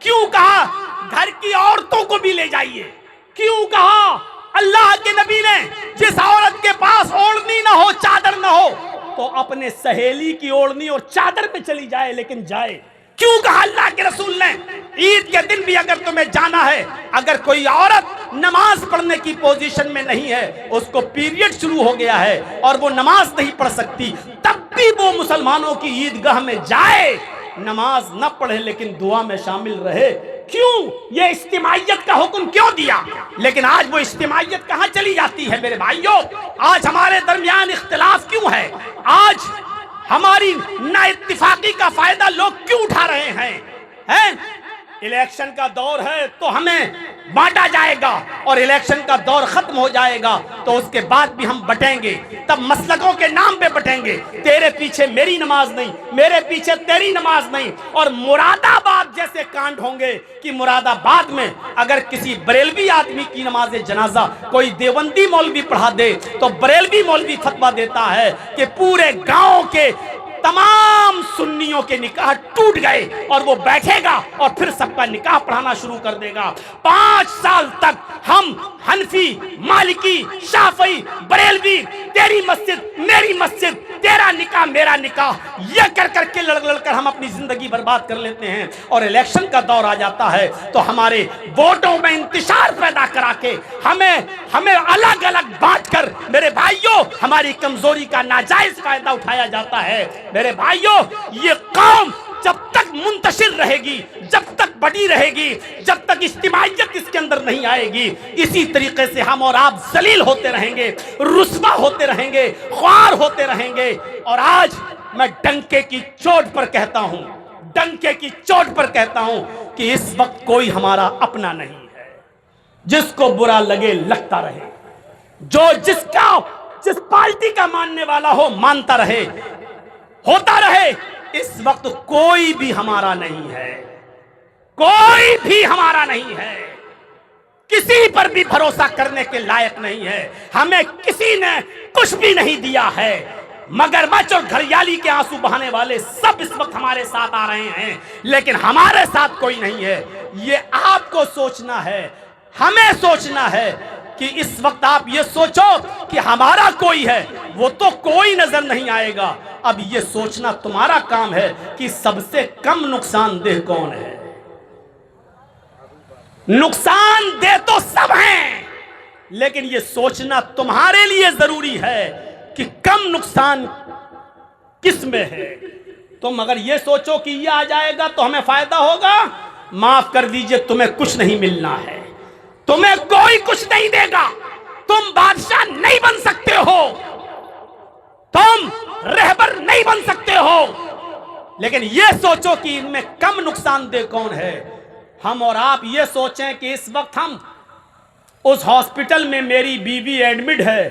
کیوں کہا گھر کی عورتوں کو بھی لے جائیے؟ کیوں کہا اللہ کے نبی نے جس عورت کے پاس اوڑھنی نہ ہو، چادر نہ ہو، تو اپنے سہیلی کی اوڑھنی اور چادر پہ چلی جائے، لیکن جائے؟ کیوں کہا اللہ کے رسول نے عید کے دن بھی اگر تمہیں جانا ہے، اگر کوئی عورت نماز پڑھنے کی پوزیشن میں نہیں ہے، اس کو پیریڈ شروع ہو گیا ہے اور وہ نماز نہیں پڑھ سکتی، تب بھی وہ مسلمانوں کی عیدگاہ میں جائے، نماز نہ پڑھے لیکن دعا میں شامل رہے؟ کیوں؟ یہ اجتماعیت کا حکم کیوں دیا؟ لیکن آج وہ اجتماعیت کہاں چلی جاتی ہے میرے بھائیوں؟ آج ہمارے درمیان اختلاف کیوں ہے؟ آج ہماری نا اتفاقی کا فائدہ لوگ کیوں اٹھا رہے ہیں؟ الیکشن کا دور ہے تو ہمیں بانٹا جائے گا، اور الیکشن کا دور ختم ہو جائے گا تو اس کے بعد بھی ہم بٹیں گے، تب مسلکوں کے نام پہ بٹیں گے، تیرے پیچھے میری نماز نہیں، میرے پیچھے تیری نماز نہیں۔ اور مراد آباد جیسے کانڈ ہوں گے کہ مراد آباد میں اگر کسی بریلوی آدمی کی نماز جنازہ کوئی دیوبندی مولوی پڑھا دے تو بریلوی مولوی فتویٰ دیتا ہے کہ پورے گاؤں کے تمام سنیوں کے نکاح ٹوٹ گئے، اور وہ بیٹھے گا اور پھر سب کا نکاح پڑھانا شروع کر دے گا۔ 5 سال تک ہم حنفی، مالکی، شافعی، بریلوی، تیری مسجد میری مسجد، تیرا نکاح میرا نکاح، یہ کر کے لڑ کر ہم اپنی زندگی برباد کر لیتے ہیں، اور الیکشن کا دور آ جاتا ہے تو ہمارے ووٹوں میں انتشار پیدا کرا کے ہمیں الگ الگ بانٹ کر میرے بھائیوں ہماری کمزوری کا ناجائز فائدہ اٹھایا جاتا ہے۔ میرے بھائیوں یہ قوم جب تک منتشر رہے گی، جب تک بڑی رہے گی، جب تک اجتماعیت اس کے اندر نہیں آئے گی، اسی طریقے سے ہم اور آپ ذلیل ہوتے رہیں گے، رسوا ہوتے رہیں گے، خوار ہوتے رہیں گے۔ اور آج میں ڈنکے کی چوٹ پر کہتا ہوں، ڈنکے کی چوٹ پر کہتا ہوں کہ اس وقت کوئی ہمارا اپنا نہیں ہے، جس کو برا لگے لگتا رہے، جو جس پارٹی کا ماننے والا ہو مانتا رہے، ہوتا رہے۔ اس وقت کوئی بھی ہمارا نہیں ہے، کوئی بھی ہمارا نہیں ہے، کسی پر بھی بھروسہ کرنے کے لائق نہیں ہے۔ ہمیں کسی نے کچھ بھی نہیں دیا ہے، مگرمچھ اور گھریالی کے آنسو بہانے والے سب اس وقت ہمارے ساتھ آ رہے ہیں، لیکن ہمارے ساتھ کوئی نہیں ہے۔ یہ آپ کو سوچنا ہے، ہمیں سوچنا ہے کہ اس وقت آپ یہ سوچو کہ ہمارا کوئی ہے، وہ تو کوئی نظر نہیں آئے گا۔ اب یہ سوچنا تمہارا کام ہے کہ سب سے کم نقصان دہ کون ہے۔ نقصان دہ تو سب ہیں، لیکن یہ سوچنا تمہارے لیے ضروری ہے کہ کم نقصان کس میں ہے۔ تم اگر یہ سوچو کہ یہ آ جائے گا تو ہمیں فائدہ ہوگا، معاف کر دیجئے، تمہیں کچھ نہیں ملنا ہے، تمہیں کوئی کچھ نہیں دے گا، تم بادشاہ نہیں بن سکتے ہو، تم رہبر نہیں بن سکتے ہو، لیکن یہ سوچو کہ ان میں کم نقصان دہ کون ہے۔ ہم اور آپ یہ سوچیں کہ اس وقت ہم اس ہاسپٹل میں میری بیوی ایڈمٹ ہے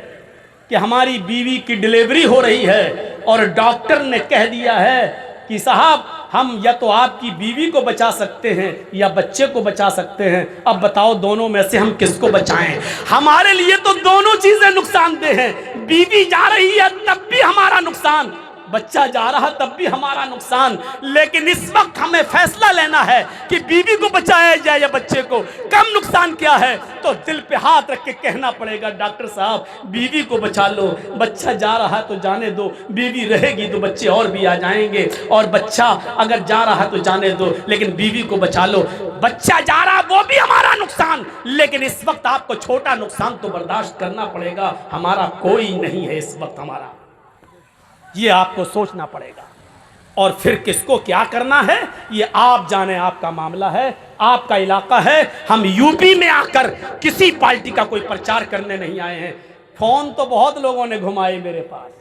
کہ ہماری بیوی کی ڈیلیوری ہو رہی ہے، اور ڈاکٹر نے کہہ دیا ہے کہ صاحب ہم یا تو آپ کی بیوی کو بچا سکتے ہیں یا بچے کو بچا سکتے ہیں، اب بتاؤ دونوں میں سے ہم کس کو بچائیں؟ ہمارے لیے تو دونوں چیزیں نقصان دہ ہیں، بیوی جا رہی ہے تب بھی ہمارا نقصان، بچہ جا رہا تب بھی ہمارا نقصان۔ لیکن اس وقت ہمیں فیصلہ لینا ہے کہ بیوی کو بچایا جائے یا بچے کو، کم نقصان کیا ہے؟ تو دل پہ ہاتھ رکھ کے کہنا پڑے گا ڈاکٹر صاحب بیوی کو بچا لو، بچہ جا رہا ہے تو جانے دو، بیوی رہے گی تو بچے اور بھی آ جائیں گے، اور بچہ اگر جا رہا ہے تو جانے دو لیکن بیوی کو بچا لو۔ بچہ جا رہا وہ بھی ہمارا نقصان، لیکن اس وقت آپ کو چھوٹا نقصان تو برداشت کرنا پڑے گا، ہمارا کوئی نہیں ہے اس وقت ہمارا، یہ آپ کو سوچنا پڑے گا۔ اور پھر کس کو کیا کرنا ہے یہ آپ جانیں، آپ کا معاملہ ہے، آپ کا علاقہ ہے۔ ہم یو پی میں آ کر کسی پارٹی کا کوئی پرچار کرنے نہیں آئے ہیں۔ فون تو بہت لوگوں نے گھمائے میرے پاس،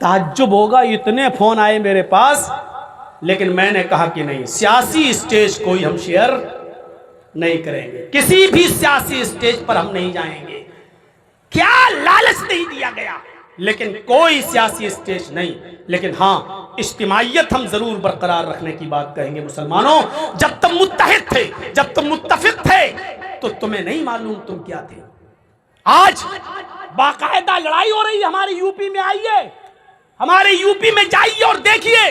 تعجب ہوگا اتنے فون آئے میرے پاس، لیکن میں نے کہا کہ نہیں، سیاسی اسٹیج کوئی ہم شیئر نہیں کریں گے، کسی بھی سیاسی اسٹیج پر ہم نہیں جائیں گے۔ کیا لالچ نہیں دیا گیا، لیکن کوئی سیاسی اسٹیج نہیں، لیکن ہاں اجتماعیت ہم ضرور برقرار رکھنے کی بات کہیں گے۔ مسلمانوں جب تم متحد تھے، جب تم متفق تھے تو تمہیں نہیں معلوم تم کیا تھے۔ آج باقاعدہ لڑائی ہو رہی ہے ہمارے یو پی میں، آئیے ہمارے یو پی میں جائیے اور دیکھیے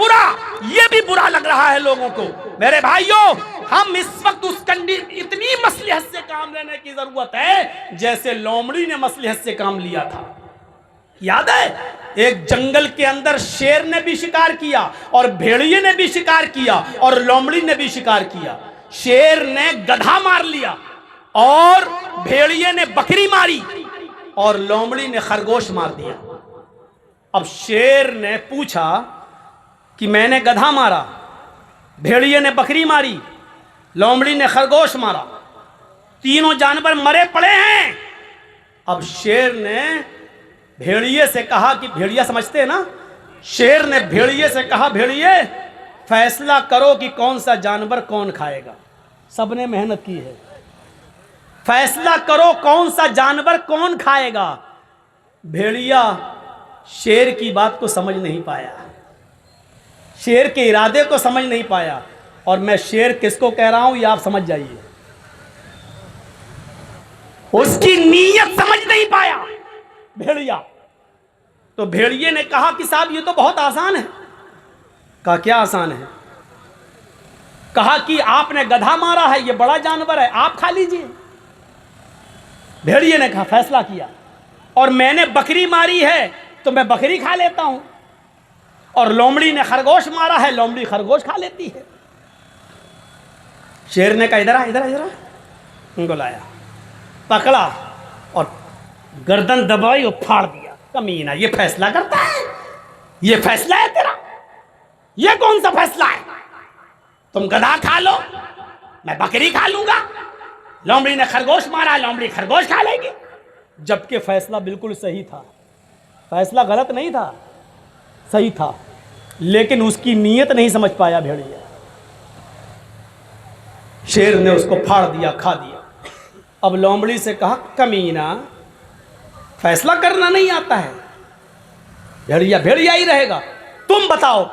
برا، یہ بھی برا لگ رہا ہے لوگوں کو۔ میرے بھائیوں، ہم اس وقت اتنی مصلحت سے کام لینے کی ضرورت ہے جیسے لومڑی نے مصلحت سے کام لیا تھا۔ یاد ہے ایک جنگل کے اندر شیر نے بھی شکار کیا اور بھیڑیے نے بھی شکار کیا اور لومڑی نے بھی شکار کیا۔ شیر نے گدھا مار لیا اور بھیڑیے نے بکری ماری اور لومڑی نے خرگوش مار دیا۔ اب شیر نے پوچھا کہ میں نے گدھا مارا، بھیڑیے نے بکری ماری، لومڑی نے خرگوش مارا، تینوں جانور مرے پڑے ہیں۔ اب شیر نے بھیڑیے سے کہا کہ بھیڑیا سمجھتے ہیں نا، شیر نے بھیڑیے سے کہا بھیڑیے فیصلہ کرو کہ کون سا جانور کون کھائے گا۔ سب نے محنت کی ہے، فیصلہ کرو کون سا جانور کون کھائے گا۔ بھیڑیا شیر کی بات کو سمجھ نہیں پایا، شیر کے ارادے کو سمجھ نہیں پایا، اور میں شیر کس کو کہہ رہا ہوں یہ آپ سمجھ جائیے۔ اس کی نیت سمجھ نہیں پایا بھیڑیا۔ تو بھیڑیے نے کہا کہ صاحب یہ تو بہت آسان ہے۔ کہا کیا آسان ہے؟ کہا کہ آپ نے گدھا مارا ہے، یہ بڑا جانور ہے، آپ کھا لیجئے۔ بھیڑیے نے کہا فیصلہ کیا، اور میں نے بکری ماری ہے تو میں بکری کھا لیتا ہوں، اور لومڑی نے خرگوش مارا ہے، لومڑی خرگوش کھا لیتی ہے۔ شیر نے کہا ادھر آ ادھر آ ادھر آ، ان کو لایا، پکڑا اور گردن دبائی اور پھاڑ دیا۔ کمینہ یہ فیصلہ کرتا ہے؟ یہ فیصلہ ہے تیرا؟ یہ کون سا فیصلہ ہے؟ تم گدھا کھا لو، میں بکری کھا لوں گا، لومڑی نے خرگوش مارا، لومڑی خرگوش کھا لے گی۔ جبکہ فیصلہ بالکل صحیح تھا، فیصلہ غلط نہیں تھا، صحیح تھا، لیکن اس کی نیت نہیں سمجھ پایا بھیڑیا۔ شیر نے اس کو پھاڑ دیا، کھا دیا۔ اب لومڑی سے کہا کمینہ فیصلہ کرنا نہیں آتا ہے، بھیڑیا بھیڑیا ہی رہے گا، تم بتاؤ۔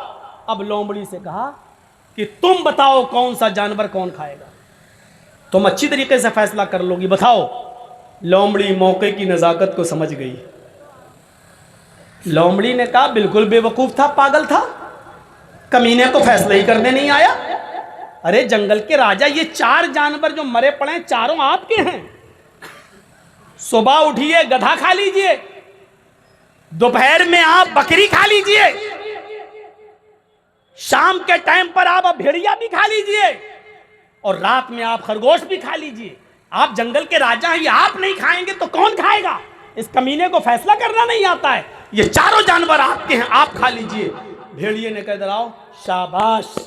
اب لومڑی سے کہا کہ تم بتاؤ کون سا جانور کون کھائے گا، تم اچھی طریقے سے فیصلہ کر لو گی، بتاؤ۔ لومڑی موقع کی نزاکت کو سمجھ گئی۔ لومڑی نے کہا بالکل بے وقوف تھا، پاگل تھا، کمینے کو فیصلہ ہی کرنے نہیں آیا۔ ارے جنگل کے راجا، یہ 4 جانور جو مرے پڑے ہیں چاروں آپ کے ہیں۔ صبح اٹھیے گدھا کھا لیجئے، دوپہر میں آپ بکری کھا لیجئے، شام کے ٹائم پر آپ بھیڑیا بھی کھا لیجئے، اور رات میں آپ خرگوش بھی کھا لیجئے۔ آپ جنگل کے راجا ہیں، یہ آپ نہیں کھائیں گے تو کون کھائے گا؟ اس کمینے کو فیصلہ کرنا نہیں آتا ہے، یہ 4 جانور آپ کے ہیں، آپ کھا لیجئے۔ بھیڑیے نے کہا ادھر آؤ، شاباش،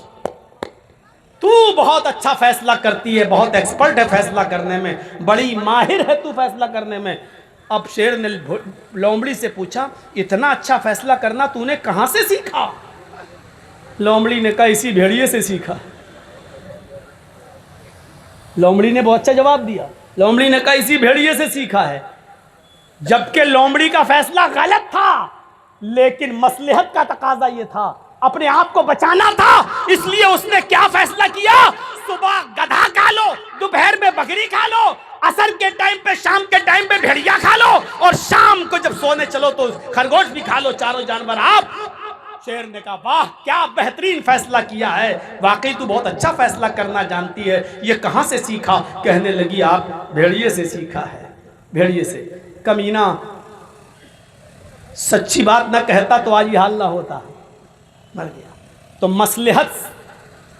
تو بہت اچھا فیصلہ کرتی ہے، بہت ایکسپرٹ ہے فیصلہ کرنے میں، بڑی ماہر ہے تو فیصلہ کرنے میں۔ اب شیر نے لومڑی سے پوچھا اتنا اچھا فیصلہ کرنا تو نے کہاں سے سیکھا؟ لومڑی نے کہا اسی بھیڑیے سے سیکھا۔ لومڑی نے بہت اچھا جواب دیا، لومڑی نے کہا اسی بھیڑیے سے سیکھا ہے۔ جبکہ لومڑی کا فیصلہ غلط تھا، لیکن مصلحت کا تقاضا یہ تھا، اپنے آپ کو بچانا تھا، اس لیے اس نے کیا فیصلہ کیا؟ صبح گدھا کھا لو، دوپہر میں بکری کھا لو، عصر کے ٹائم پہ شام کے ٹائم پہ بھیڑیا کھا لو، اور شام کو جب سونے چلو تو خرگوش بھی کھا لو، 4 جانور آپ۔ شیر نے کہا واہ کیا بہترین فیصلہ کیا ہے، واقعی تو بہت اچھا فیصلہ کرنا جانتی ہے، یہ کہاں سے سیکھا؟ کہنے لگی آپ بھیڑیے سے سیکھا ہے، بھیڑیے سے۔ کمینہ سچی بات نہ کہتا تو آج یہ حال نہ ہوتا، مر گیا۔ تو مصلحت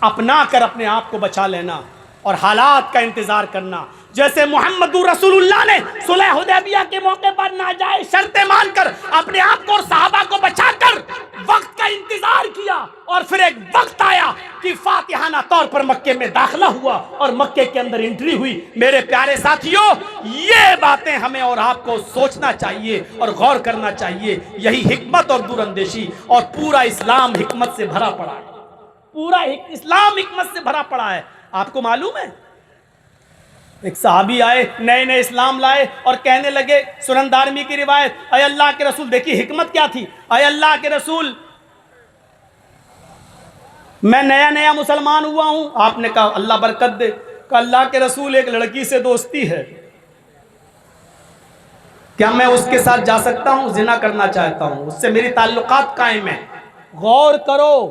اپنا کر اپنے آپ کو بچا لینا اور حالات کا انتظار کرنا، جیسے محمد رسول اللہ نے صلح حدیبیہ کے موقع پر ناجائز شرطیں مان کر اپنے آپ کو اور صحابہ کو بچا کر وقت کا انتظار کیا، اور پھر ایک وقت آیا کہ فاتحانہ طور پر مکے میں داخلہ ہوا اور مکے کے اندر انٹری ہوئی۔ میرے پیارے ساتھیوں، یہ باتیں ہمیں اور آپ کو سوچنا چاہیے اور غور کرنا چاہیے، یہی حکمت اور دور اندیشی، اور پورا اسلام حکمت سے بھرا پڑا ہے، پورا اسلام حکمت سے بھرا پڑا ہے۔ آپ کو معلوم ہے ایک صحابی آئے، نئے نئے اسلام لائے اور کہنے لگے، سنن دارمی کی روایت، اے اللہ کے رسول، دیکھیے حکمت کیا تھی، اے اللہ کے رسول میں نیا نیا مسلمان ہوا ہوں۔ آپ نے کہا اللہ برکت دے۔ کہا اللہ کے رسول ایک لڑکی سے دوستی ہے، کیا میں اس کے ساتھ جا سکتا ہوں؟ زنا کرنا چاہتا ہوں، اس سے میری تعلقات قائم ہیں۔ غور کرو،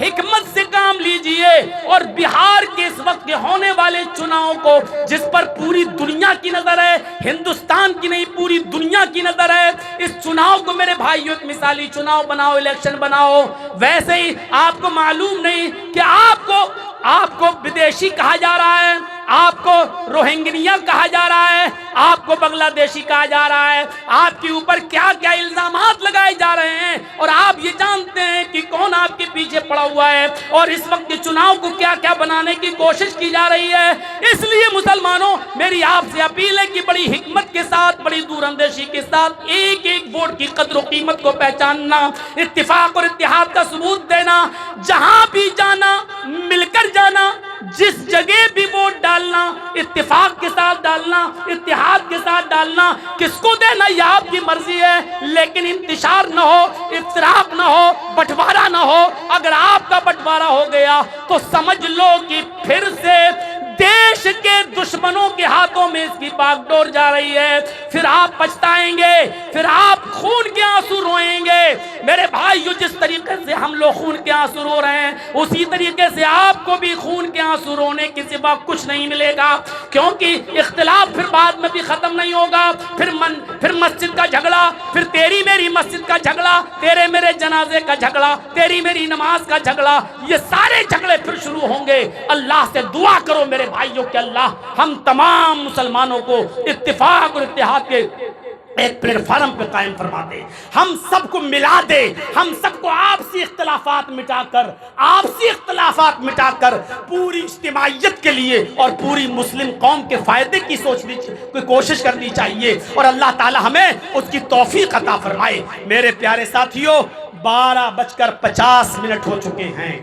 حکمت سے کام لیجئے اور بہار کے اس وقت کے ہونے والے چناؤ کو جس پر پوری دنیا کی نظر ہے، ہندوستان کی نہیں پوری دنیا کی نظر ہے، اس چناؤ کو میرے بھائیوں ایک مثالی چناؤ بناؤ، الیکشن بناؤ۔ ویسے ہی آپ کو معلوم نہیں کہ آپ کو بدیشی کہا جا رہا ہے، آپ کو روہنگیا کہا جا رہا ہے، آپ کو بنگلہ دیشی کہا جا رہا ہے، آپ کے اوپر کیا کیا الزامات لگائے جا رہے ہیں، اور آپ یہ جانتے ہیں کہ کون آپ کے پیچھے پڑا ہوا ہے، اور اس وقت کے چناؤ کو کیا کیا بنانے کی کوشش کی جا رہی ہے۔ اس لیے مسلمانوں، میری آپ سے اپیل ہے کہ بڑی حکمت کے ساتھ، بڑی دور اندیشی کے ساتھ ایک ایک ووٹ کی قدر و قیمت کو پہچاننا، اتفاق اور اتحاد کا ثبوت دینا، جہاں بھی جانا مل کر جانا، جس جگہ بھی ووٹ ڈالنا اتفاق کے ساتھ ڈالنا، اتحاد کے ساتھ ڈالنا، کس کو دینا یہ آپ کی مرضی ہے، لیکن انتشار نہ ہو، افتراق نہ ہو، بٹوارا نہ ہو۔ اگر آپ کا بٹوارا ہو گیا تو سمجھ لو کہ پھر سے دیش کے دشمنوں کے ہاتھوں میں اس کی باغ ڈور جا رہی ہے، پھر آپ پچھتائیں گے، پھر آپ خون کے آنسو روئیں گے۔ میرے بھائیو، جس طریقے سے ہم لوگ خون کے آنسو رو رہے ہیں، اسی طریقے سے آپ کو بھی خون کے آنسو رونے کے سوا کچھ نہیں ملے گا، کیونکہ اختلاف پھر بعد میں بھی ختم نہیں ہوگا، پھر مسجد کا جھگڑا، پھر تیری میری مسجد کا جھگڑا، تیرے میرے جنازے کا جھگڑا، تیری میری نماز کا جھگڑا، یہ سارے جھگڑے پھر شروع ہوں گے۔ اللہ سے دعا کرو میرے بھائیوں کہ اللہ ہم تمام مسلمانوں کو اتفاق اور اتحاد کے ایک پلیٹ فارم پہ قائم فرما دے، ہم سب کو ملا دے، ہم سب کو آپسی اختلافات مٹا کر پوری اجتماعیت کے لیے اور پوری مسلم قوم کے فائدے کی کوشش کرنی چاہیے، اور اللہ تعالی ہمیں اس کی توفیق عطا فرمائے۔ میرے پیارے ساتھیوں، 12:50 ہو چکے ہیں،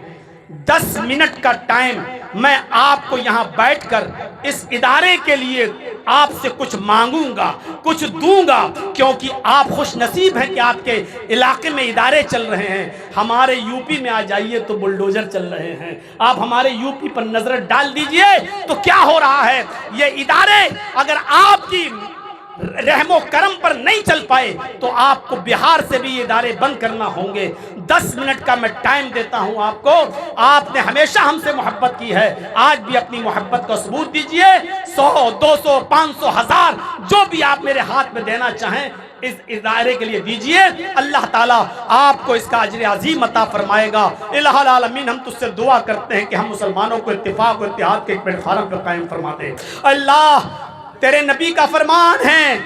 10 منٹ کا ٹائم میں آپ کو یہاں بیٹھ کر اس ادارے کے لیے آپ سے کچھ مانگوں گا، کچھ دوں گا، کیونکہ آپ خوش نصیب ہیں کہ آپ کے علاقے میں ادارے چل رہے ہیں۔ ہمارے یو پی میں آ جائیے تو بلڈوزر چل رہے ہیں، آپ ہمارے یو پی پر نظر ڈال دیجئے تو کیا ہو رہا ہے۔ یہ ادارے اگر آپ کی رحم و کرم پر نہیں چل پائے تو آپ کو بہار سے بھی یہ ادارے بند کرنا ہوں گے۔ 10 منٹ کا میں ٹائم دیتا ہوں آپ کو، آپ نے ہمیشہ ہم سے محبت کی ہے، آج بھی اپنی محبت کا ثبوت دیجئے، 100 200 500 1000 جو بھی آپ میرے ہاتھ میں دینا چاہیں اس ادارے کے لیے دیجئے، اللہ تعالیٰ آپ کو اس کا اجر عظیم عطا فرمائے گا۔ الہ العالمین، ہم تجھ سے دعا کرتے ہیں کہ ہم مسلمانوں کو اتفاق و اتحاد کے ایک پلیٹ فارم پر قائم فرما دے۔ اللہ، تیرے نبی کا فرمان ہے،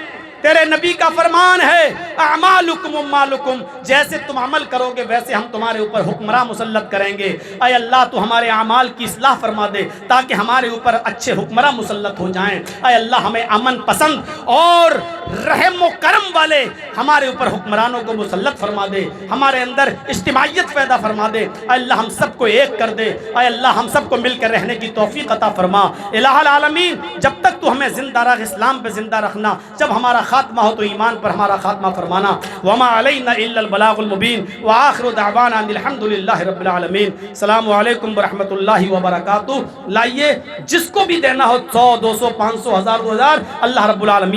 تیرے نبی کا فرمان ہے، اعمالکم امالکم، جیسے تم عمل کرو گے ویسے ہم تمہارے اوپر حکمراں مسلط کریں گے۔ اے اللہ، تو ہمارے اعمال کی اصلاح فرما دے تاکہ ہمارے اوپر اچھے حکمراں مسلط ہو جائیں۔ اے اللہ، ہمیں امن پسند اور رحم و کرم والے ہمارے اوپر حکمرانوں کو مسلط فرما دے، ہمارے اندر اجتماعیت پیدا فرما دے۔ اے اللہ، ہم سب کو ایک کر دے۔ اے اللہ، ہم سب کو مل کر رہنے کی توفیق عطا فرما۔ الہ العالمین، جب تک تو ہمیں زندہ رکھ، اسلام پہ زندہ رکھنا، جب ہمارا خاتمہ ہو تو ایمان پر ہمارا خاتمہ فرمانا۔ وما علینا الا البلاغ المبین، وآخر دعوانا ان الحمد للہ رب العالمین۔ السلام علیکم ورحمۃ اللہ وبرکاتہ۔ لائیے، جس کو بھی دینا ہو 100 200 500 1000 2000، اللہ رب العالمین